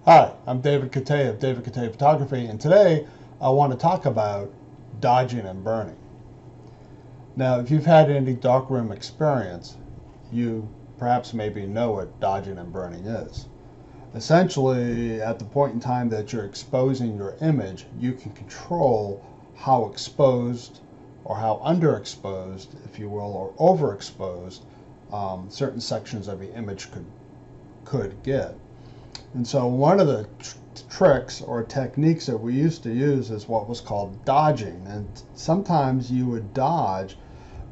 Hi, I'm David Cote of David Cote Photography, and today I want to talk about dodging and burning. Now, if you've had any darkroom experience, you perhaps maybe know what dodging and burning is. Essentially, at the point in time that you're exposing your image, you can control how exposed or how underexposed, if you will, or overexposed certain sections of the image could get. And so one of the tricks or techniques that we used to use is what was called dodging. And sometimes you would dodge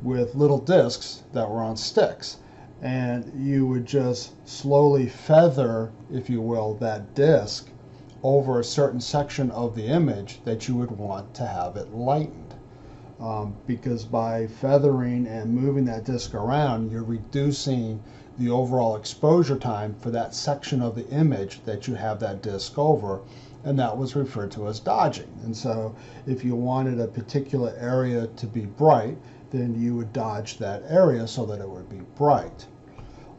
with little discs that were on sticks. And you would just slowly feather, if you will, that disc over a certain section of the image that you would want to have it lightened. Because by feathering and moving that disc around, you're reducing the overall exposure time for that section of the image that you have that disc over, and that was referred to as dodging. And so if you wanted a particular area to be bright, then you would dodge that area so that it would be bright.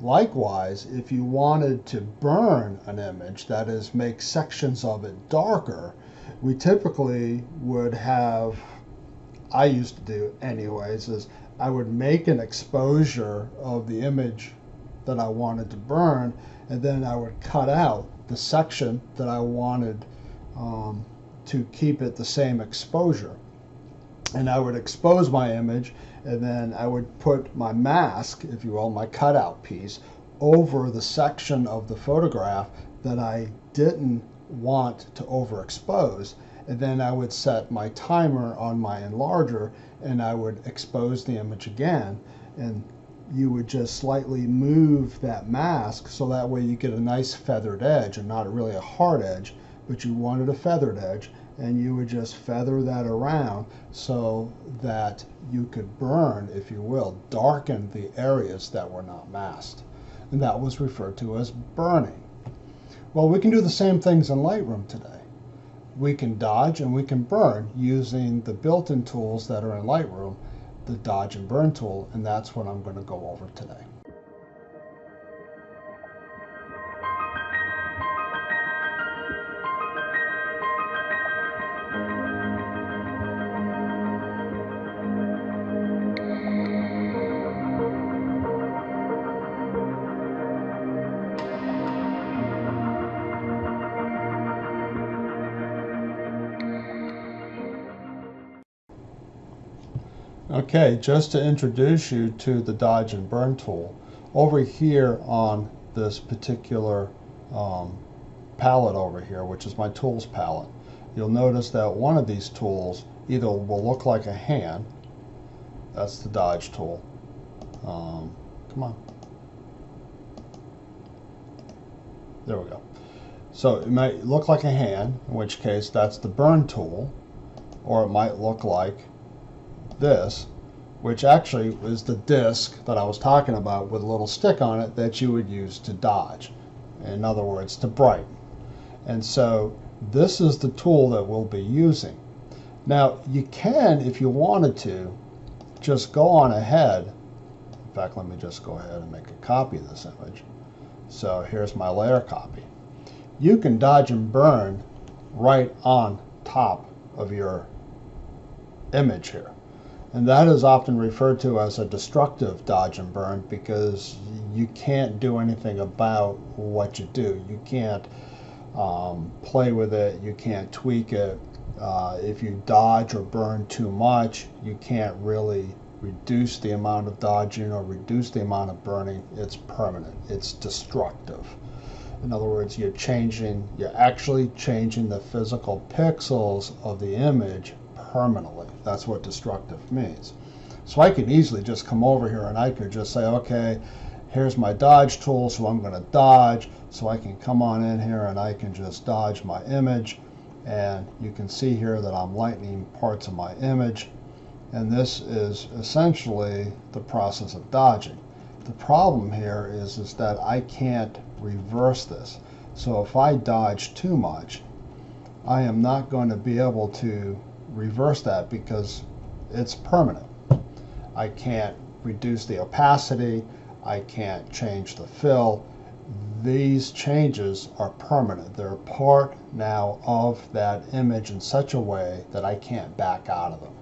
Likewise, if you wanted to burn an image, that is, make sections of it darker, we typically would have, I used to do anyways, is I would make an exposure of the image that I wanted to burn, and then I would cut out the section that I wanted to keep it the same exposure. And I would expose my image, and then I would put my mask, if you will, my cutout piece, over the section of the photograph that I didn't want to overexpose. And then I would set my timer on my enlarger, and I would expose the image again. And you would just slightly move that mask so that way you get a nice feathered edge, and not really a hard edge, but you wanted a feathered edge, and you would just feather that around so that you could burn, if you will, darken the areas that were not masked. And that was referred to as burning. Well, we can do the same things in Lightroom today. We can dodge and we can burn using the built-in tools that are in Lightroom, the dodge and burn tool, and that's what I'm going to go over today. Okay, just to introduce you to the dodge and burn tool, over here on this particular palette over here, which is my tools palette, you'll notice that one of these tools either will look like a hand, that's the dodge tool, come on, there we go. So it might look like a hand, in which case that's the burn tool, or it might look like this, which actually is the disc that I was talking about with a little stick on it that you would use to dodge. In other words, to brighten. And so this is the tool that we'll be using. Now you can, if you wanted to, just go on ahead. In fact, let me just go ahead and make a copy of this image. So here's my layer copy. You can dodge and burn right on top of your image here. And that is often referred to as a destructive dodge and burn because you can't do anything about what you do. You can't play with it. You can't tweak it. If you dodge or burn too much, you can't really reduce the amount of dodging or reduce the amount of burning. It's permanent. It's destructive. In other words, you're actually changing the physical pixels of the image permanently. That's what destructive means. So I can easily just come over here and I could just say, okay, here's my dodge tool, so I'm going to dodge. So I can come on in here and I can just dodge my image, and you can see here that I'm lightening parts of my image, and this is essentially the process of dodging. The problem here is that I can't reverse this. So if I dodge too much, I am not going to be able to reverse that because it's permanent. I can't reduce the opacity. I can't change the fill. these changes are permanent. They're part now of that image in such a way that I can't back out of them.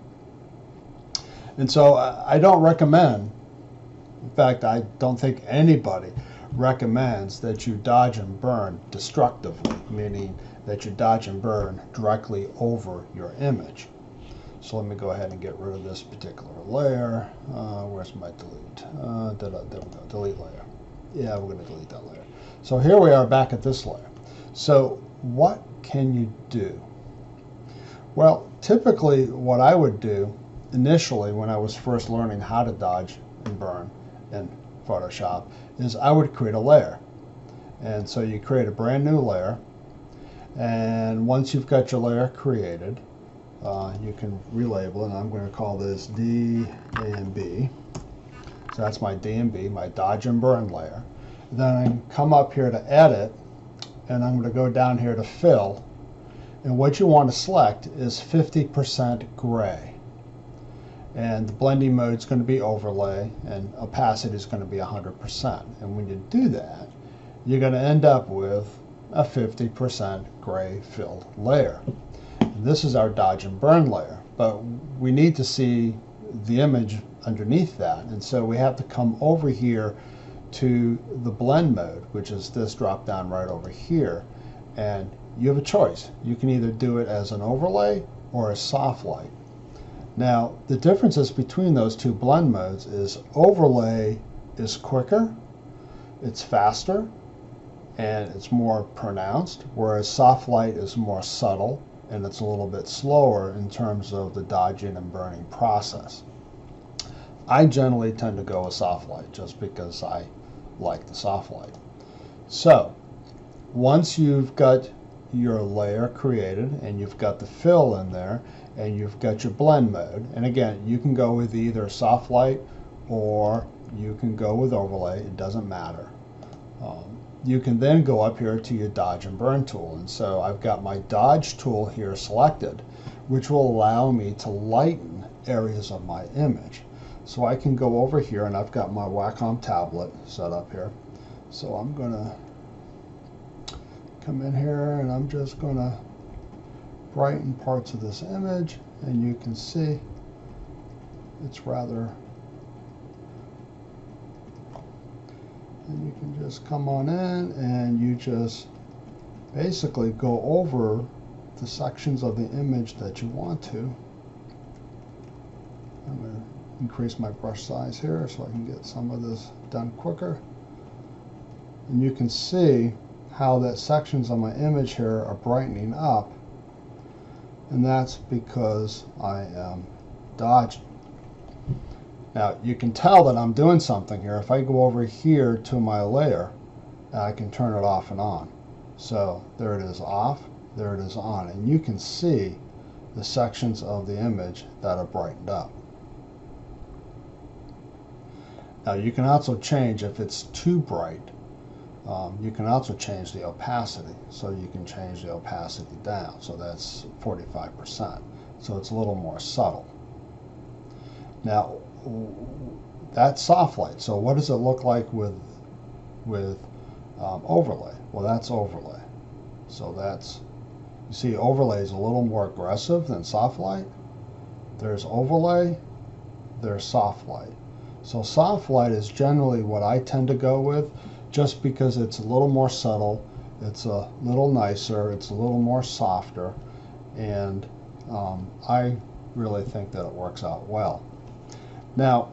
And so I don't recommend, in fact, I don't think anybody recommends that you dodge and burn destructively, meaning that you dodge and burn directly over your image. So let me go ahead and get rid of this particular layer. Where's my delete? There we go, delete layer. Yeah, we're going to delete that layer. So here we are back at this layer. So what can you do? Well, typically what I would do initially when I was first learning how to dodge and burn in Photoshop is I would create a layer. And so you create a brand new layer, and once you've got your layer created, you can relabel it, and I'm going to call this D and B. So that's my D and B, my dodge and burn layer. Then I can come up here to edit, and I'm going to go down here to fill, and what you want to select is 50% gray. And the blending mode is going to be overlay, and opacity is going to be 100%. And when you do that, you're going to end up with a 50% gray filled layer. And this is our dodge and burn layer, but we need to see the image underneath that, and so we have to come over here to the blend mode, which is this drop down right over here, and you have a choice. You can either do it as an overlay or a soft light. Now, the differences between those two blend modes is overlay is quicker, it's faster, and it's more pronounced, whereas soft light is more subtle and it's a little bit slower in terms of the dodging and burning process. I generally tend to go with soft light just because I like the soft light. So, once you've got your layer created and you've got the fill in there and you've got your blend mode, and again, you can go with either soft light or you can go with overlay, it doesn't matter. You can then go up here to your dodge and burn tool, and so I've got my dodge tool here selected, which will allow me to lighten areas of my image. So I can go over here, and I've got my Wacom tablet set up here. So I'm going to come in here, and I'm just going to brighten parts of this image, and you can see it's rather, and you can just come on in and you just basically go over the sections of the image that you want to. I'm going to increase my brush size here so I can get some of this done quicker. And you can see how that sections of my image here are brightening up, and that's because I am dodging. Now you can tell that I'm doing something here. If I go over here to my layer, I can turn it off and on. So there it is off, there it is on, and you can see the sections of the image that are brightened up. Now you can also change, if it's too bright, you can also change the opacity. So you can change the opacity down, so that's 45%. So it's a little more subtle. Now that's soft light. So what does it look like with overlay? Well, that's overlay. So that's, you see, overlay is a little more aggressive than soft light. There's overlay, there's soft light. So soft light is generally what I tend to go with, just because it's a little more subtle, it's a little nicer, it's a little more softer, and I really think that it works out well. Now,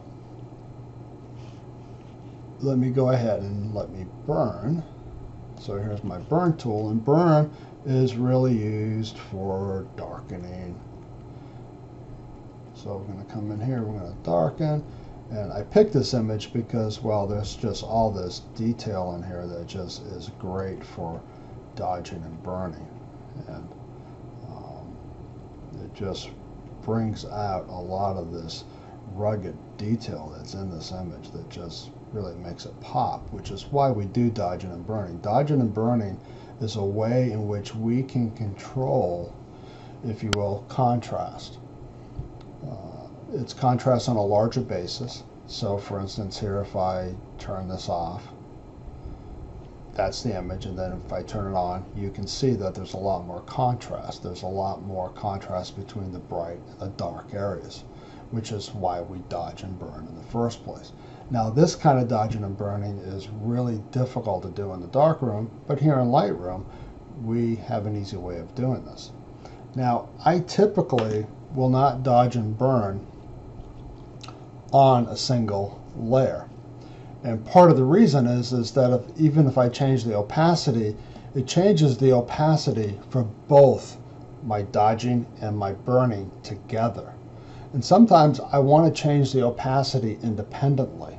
let me go ahead and let me burn. So here's my burn tool, and burn is really used for darkening. So we're going to come in here, we're going to darken, and I picked this image because, well, there's just all this detail in here that just is great for dodging and burning, and it just brings out a lot of this rugged detail that's in this image that just really makes it pop, which is why we do dodging and burning. Dodging and burning is a way in which we can control, if you will, contrast. It's contrast on a larger basis. So for instance here, if I turn this off that's the image, and then if I turn it on, you can see that there's a lot more contrast. There's a lot more contrast between the bright and the dark areas, which is why we dodge and burn in the first place. Now, this kind of dodging and burning is really difficult to do in the darkroom, but here in Lightroom, we have an easy way of doing this. Now, I typically will not dodge and burn on a single layer. And part of the reason is that even if I change the opacity, it changes the opacity for both my dodging and my burning together. And sometimes I want to change the opacity independently.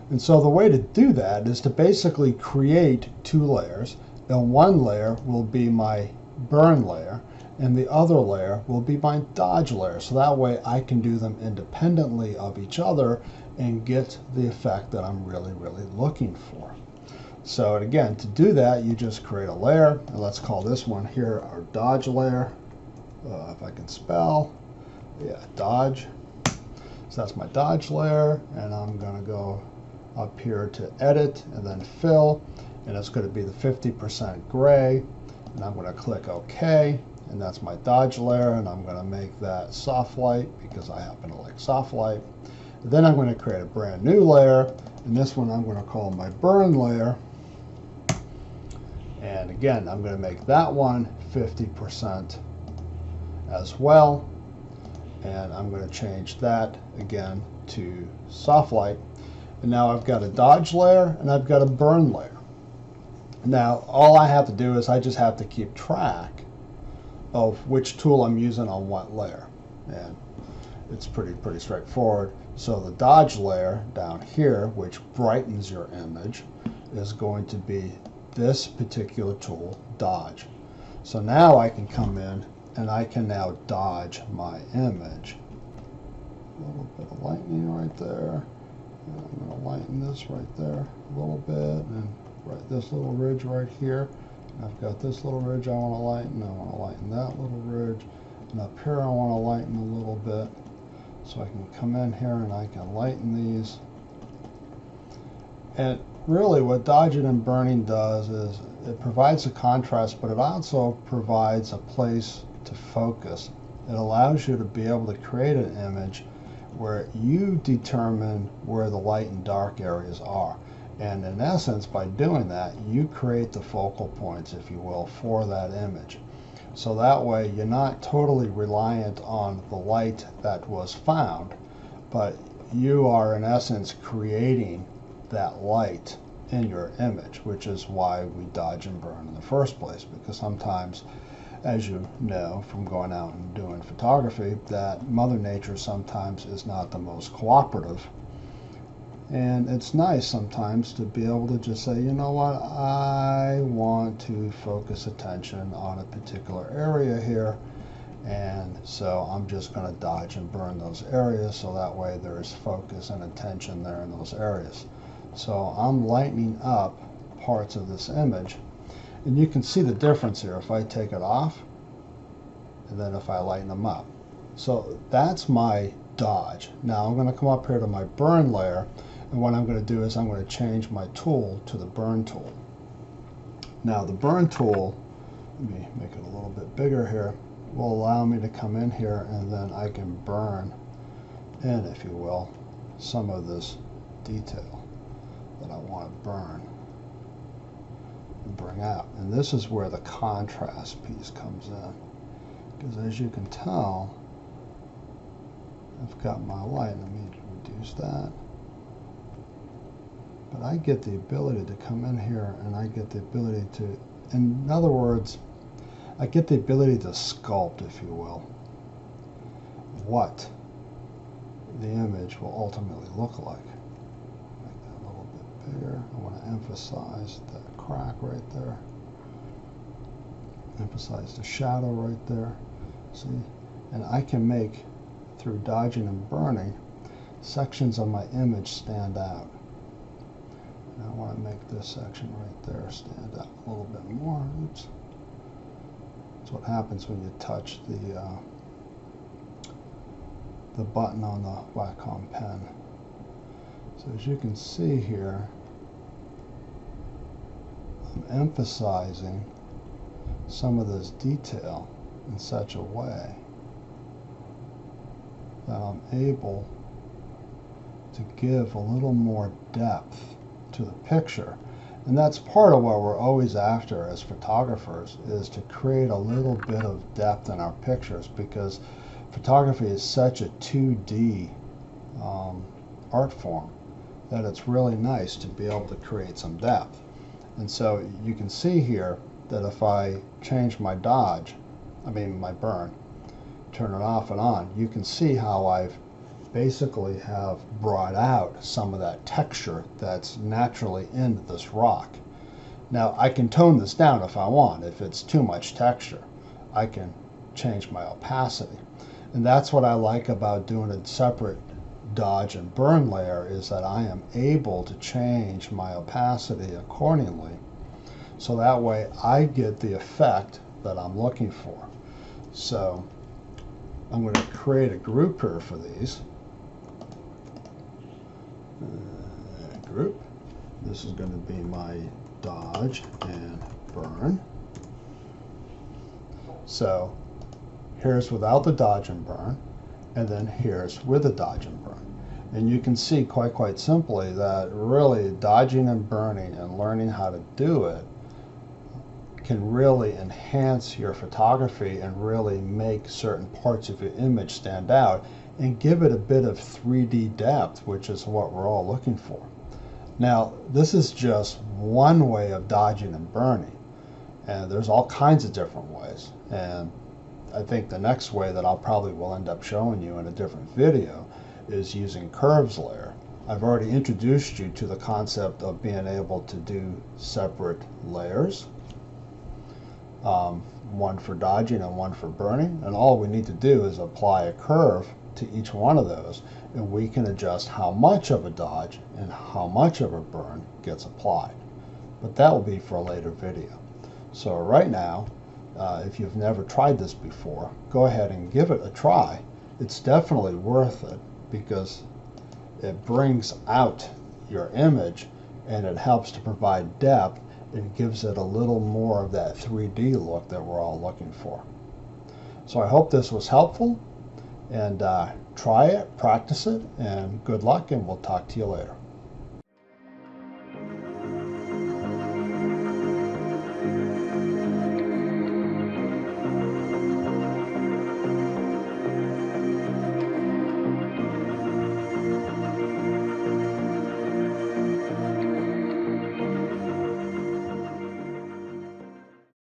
And so the way to do that is to basically create two layers, and one layer will be my burn layer, and the other layer will be my dodge layer. So that way I can do them independently of each other and get the effect that I'm really, really looking for. So again, to do that, you just create a layer, and let's call this one here our dodge layer. If I can spell, yeah, dodge. So that's my dodge layer, and I'm going to go up here to edit and then fill, and it's going to be the 50% gray, and I'm going to click OK, and that's my dodge layer, and I'm going to make that soft light because I happen to like soft light. Then I'm going to create a brand new layer, and this one I'm going to call my burn layer. And again, I'm going to make that one 50% as well. And I'm going to change that again to soft light. And now I've got a dodge layer and I've got a burn layer. Now all I have to do is I just have to keep track of which tool I'm using on what layer. And it's pretty straightforward. So the dodge layer down here, which brightens your image, is going to be this particular tool, dodge. So now I can come in and I can now dodge my image. A little bit of lightening right there. And I'm going to lighten this right there a little bit, and right this little ridge right here. And I've got this little ridge I want to lighten. I want to lighten that little ridge. And up here I want to lighten a little bit. So I can come in here and I can lighten these. And really what dodging and burning does is it provides a contrast, but it also provides a place to focus. It allows you to be able to create an image where you determine where the light and dark areas are. And in essence, by doing that, you create the focal points, if you will, for that image. So that way you're not totally reliant on the light that was found, but you are in essence creating that light in your image, which is why we dodge and burn in the first place. Because sometimes, as you know from going out and doing photography, that Mother Nature sometimes is not the most cooperative. And it's nice sometimes to be able to just say, you know what, I want to focus attention on a particular area here, and so I'm just going to dodge and burn those areas so that way there's focus and attention there in those areas. So I'm lightening up parts of this image, and you can see the difference here if I take it off and then if I lighten them up. So that's my dodge. Now I'm going to come up here to my burn layer, and what I'm going to do is I'm going to change my tool to the burn tool. Now the burn tool, let me make it a little bit bigger here, will allow me to come in here and then I can burn in, if you will, some of this detail that I want to burn and bring out. And this is where the contrast piece comes in, because as you can tell, I've got my light. Let me reduce that. But I get the ability to come in here and I get the ability to, in other words, I get the ability to sculpt, if you will, what the image will ultimately look like. Make that a little bit bigger. I want to emphasize that crack right there. Emphasize the shadow right there. See? And I can make, through dodging and burning, sections of my image stand out. And I want to make this section right there stand out a little bit more. Oops. That's what happens when you touch the button on the Wacom pen. So as you can see here, I'm emphasizing some of this detail in such a way that I'm able to give a little more depth to the picture. And that's part of what we're always after as photographers, is to create a little bit of depth in our pictures, because photography is such a 2D art form that it's really nice to be able to create some depth. And so you can see here that if I change my my burn, turn it off and on, you can see how I've basically have brought out some of that texture that's naturally in this rock. Now I can tone this down if I want. If it's too much texture, I can change my opacity. And that's what I like about doing a separate dodge and burn layer, is that I am able to change my opacity accordingly, so that way I get the effect that I'm looking for. So I'm going to create a group here for these. Group. This is going to be my dodge and burn. So here's without the dodge and burn, and then here's with the dodge and burn. And you can see quite simply that really dodging and burning and learning how to do it can really enhance your photography and really make certain parts of your image stand out and give it a bit of 3D depth, which is what we're all looking for. Now, this is just one way of dodging and burning, and there's all kinds of different ways. And I think the next way that I'll probably will end up showing you in a different video is using curves layer. I've already introduced you to the concept of being able to do separate layers, one for dodging and one for burning, and all we need to do is apply a curve to each one of those, and we can adjust how much of a dodge and how much of a burn gets applied. But that will be for a later video. So right now, if you've never tried this before, go ahead and give it a try. It's definitely worth it, because it brings out your image and it helps to provide depth and gives it a little more of that 3D look that we're all looking for. So I hope this was helpful, and try it, practice it, and good luck, and we'll talk to you later.